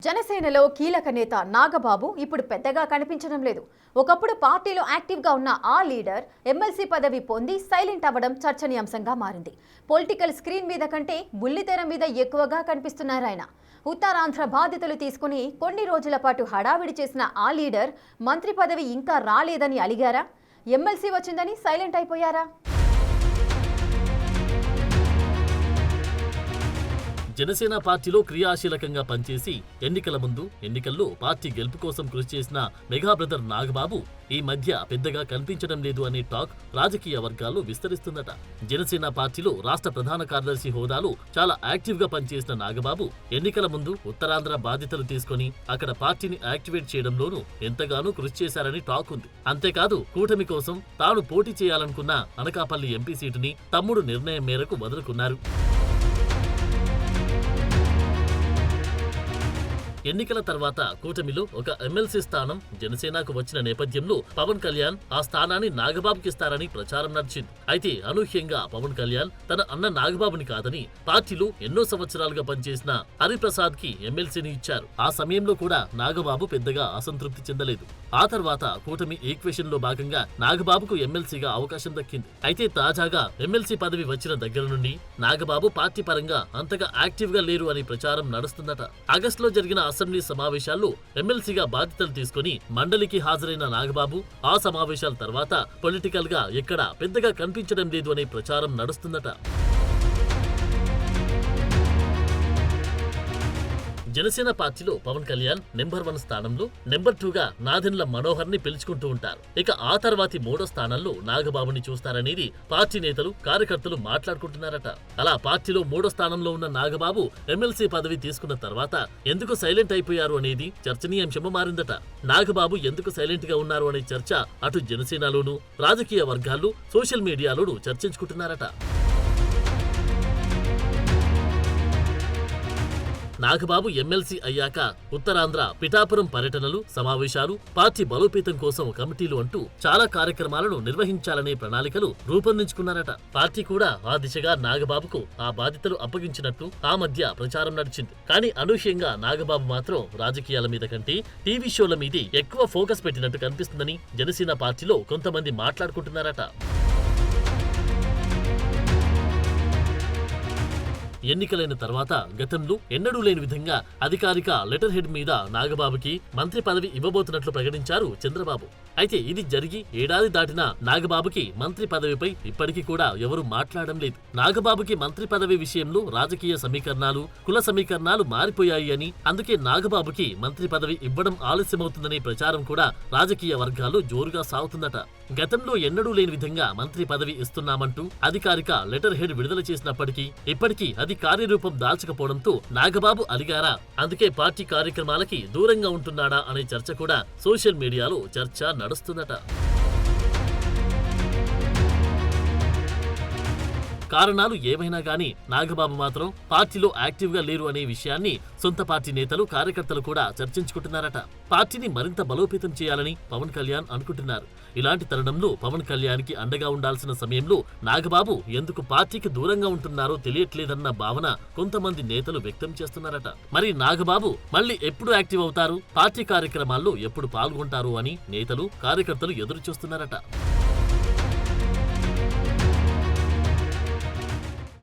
జనసేనలో కీలక నేత నాగబాబు ఇప్పుడు పెద్దగా కనిపించడం లేదు. ఒకప్పుడు పార్టీలో యాక్టివ్గా ఉన్న ఆ లీడర్ ఎమ్మెల్సీ పదవి పొంది సైలెంట్ అవ్వడం చర్చనీయాంశంగా మారింది. పొలిటికల్ స్క్రీన్ మీద కంటే బుల్లితెర మీద ఎక్కువగా కనిపిస్తున్నారు ఆయన. ఉత్తరాంధ్ర బాధ్యతలు తీసుకుని కొన్ని రోజుల పాటు హడావిడి చేసిన ఆ లీడర్ మంత్రి పదవి ఇంకా రాలేదని అలిగారా? ఎమ్మెల్సీ వచ్చిందని సైలెంట్ అయిపోయారా? జనసేన పార్టీలో క్రియాశీలకంగా పనిచేసి ఎన్నికల ముందు ఎన్నికల్లో పార్టీ గెలుపు కోసం కృషి చేసిన మెగా బ్రదర్ నాగబాబు ఈ మధ్య పెద్దగా కనిపించడం లేదు అనే టాక్ రాజకీయ వర్గాల్లో విస్తరిస్తుందట. జనసేన పార్టీలో రాష్ట్ర ప్రధాన కార్యదర్శి హోదాలో చాలా యాక్టివ్ గా పనిచేసిన నాగబాబు ఎన్నికల ముందు ఉత్తరాంధ్ర బాధ్యతలు తీసుకుని అక్కడ పార్టీని యాక్టివేట్ చేయడంలోనూ ఎంతగానో కృషి చేశారని టాక్ ఉంది. అంతేకాదు కూటమి కోసం తాను పోటీ చేయాలనుకున్న అనకాపల్లి ఎంపీ సీటుని తమ్ముడు నిర్ణయం మేరకు వదులుకున్నారు. ఎన్నికల తర్వాత కూటమిలో ఒక ఎమ్మెల్సీ స్థానం జనసేనకు వచ్చిన నేపథ్యంలో పవన్ కళ్యాణ్ ఆ స్థానాన్ని నాగబాబుకిస్తారని ప్రచారం నడిచింది. అయితే అనూహ్యంగా పవన్ కళ్యాణ్ తన అన్న నాగబాబుని కాదని పార్టీలో ఎన్నో సంవత్సరాలుగా పనిచేసిన హరిప్రసాద్ కి ఎమ్మెల్సీని ఇచ్చారు. ఆ సమయంలో కూడా నాగబాబు పెద్దగా అసంతృప్తి చెందలేదు. ఆ తర్వాత కూటమి ఈక్వేషన్ లో భాగంగా నాగబాబుకు ఎమ్మెల్సీగా అవకాశం దక్కింది. అయితే తాజాగా ఎమ్మెల్సీ పదవి వచ్చిన దగ్గర నుండి నాగబాబు పార్టీ పరంగా అంతగా యాక్టివ్ గా లేరు అని ప్రచారం నడుస్తుందట. ఆగస్టులో జరిగిన అసెంబ్లీ సమావేశాల్లో ఎమ్మెల్సీగా బాధ్యతలు తీసుకుని మండలికి హాజరైన నాగబాబు ఆ సమావేశాల తర్వాత పొలిటికల్ గా ఎక్కడా పెద్దగా కనిపించడం లేదు అనే ప్రచారం నడుస్తుందట. జనసేన పార్టీలో పవన్ కళ్యాణ్ నెంబర్ 1 స్థానంలో, నెంబర్ 2గా నాదెండ్ల మనోహర్ ని పిలుచుకుంటూ ఉంటారు. ఇక ఆ తర్వాతి 3వ స్థానంలో నాగబాబుని చూస్తారనేది పార్టీ నేతలు కార్యకర్తలు మాట్లాడుకుంటున్నారట. అలా పార్టీలో 3వ స్థానంలో ఉన్న నాగబాబు ఎమ్మెల్సీ పదవి తీసుకున్న తర్వాత ఎందుకు సైలెంట్ అయిపోయారు అనేది చర్చనీయాంశము మారిందట. నాగబాబు ఎందుకు సైలెంట్ గా ఉన్నారు అనే చర్చ అటు జనసేనలోనూ రాజకీయ వర్గాల్లో సోషల్ మీడియాలోనూ చర్చించుకుంటున్నారట. నాగబాబు ఎమ్మెల్సీ అయ్యాక ఉత్తరాంధ్ర పిఠాపురం పర్యటనలు, సమావేశాలు, పార్టీ బలోపేతం కోసం కమిటీలు అంటూ చాలా కార్యక్రమాలను నిర్వహించాలనే ప్రణాళికలు రూపొందించుకున్నారట. పార్టీ కూడా ఆ దిశగా నాగబాబుకు ఆ బాధ్యతలు అప్పగించినట్టు ఆ మధ్య ప్రచారం నడిచింది. కానీ అనూహ్యంగా నాగబాబు మాత్రం రాజకీయాల మీద కంటే టీవీ షోల మీదే ఎక్కువ ఫోకస్ పెట్టినట్టు కనిపిస్తుందని జనసేన పార్టీలో కొంతమంది మాట్లాడుకుంటున్నారట. ఎన్నికలైన తర్వాత గతంలో ఎన్నడూ లేని విధంగా అధికారిక లెటర్ హెడ్ మీద నాగబాబుకి మంత్రి పదవి ఇవ్వబోతున్నట్లు ప్రకటించారు చంద్రబాబు. అయితే ఇది జరిగి ఏడాది దాటినా నాగబాబుకి మంత్రి పదవిపై ఇప్పటికీ కూడా ఎవరూ మాట్లాడడం లేదు. నాగబాబుకి మంత్రి పదవి విషయంలో రాజకీయ సమీకరణాలు, కుల సమీకరణాలు మారిపోయాయి అని, అందుకే నాగబాబుకి మంత్రి పదవి ఇవ్వడం ఆలస్యమవుతుందనే ప్రచారం కూడా రాజకీయ వర్గాల్లో జోరుగా సాగుతుందట. గతంలో ఎన్నడూ లేని విధంగా మంత్రి పదవి ఇస్తున్నామంటూ అధికారిక లెటర్ హెడ్ విడుదల చేసినప్పటికీ ఇప్పటికీ అది కార్యరూపం దాల్చకపోవడంతో నాగబాబు అలిగారా, అందుకే పార్టీ కార్యక్రమాలకి దూరంగా ఉంటున్నాడా అనే చర్చ కూడా సోషల్ మీడియాలో చర్చ నడుస్తుందట. కారణాలు ఏమైనా గానీ నాగబాబు మాత్రం పార్టీలో యాక్టివ్ గా లేరు అనే విషయాన్ని సొంత పార్టీ నేతలు, కార్యకర్తలు కూడా చర్చించుకుంటున్నారట. పార్టీని మరింత బలోపేతం చేయాలని పవన్ కళ్యాణ్ అనుకుంటున్నారు. ఇలాంటి తరుణంలో పవన్ కళ్యాణ్ కి అండగా ఉండాల్సిన సమయంలో నాగబాబు ఎందుకు పార్టీకి దూరంగా ఉంటున్నారో తెలియట్లేదన్న భావన కొంతమంది నేతలు వ్యక్తం చేస్తున్నారట. మరి నాగబాబు మళ్ళీ ఎప్పుడు యాక్టివ్ అవుతారు, పార్టీ కార్యక్రమాల్లో ఎప్పుడు పాల్గొంటారు అని నేతలు, కార్యకర్తలు ఎదురు చూస్తున్నారట.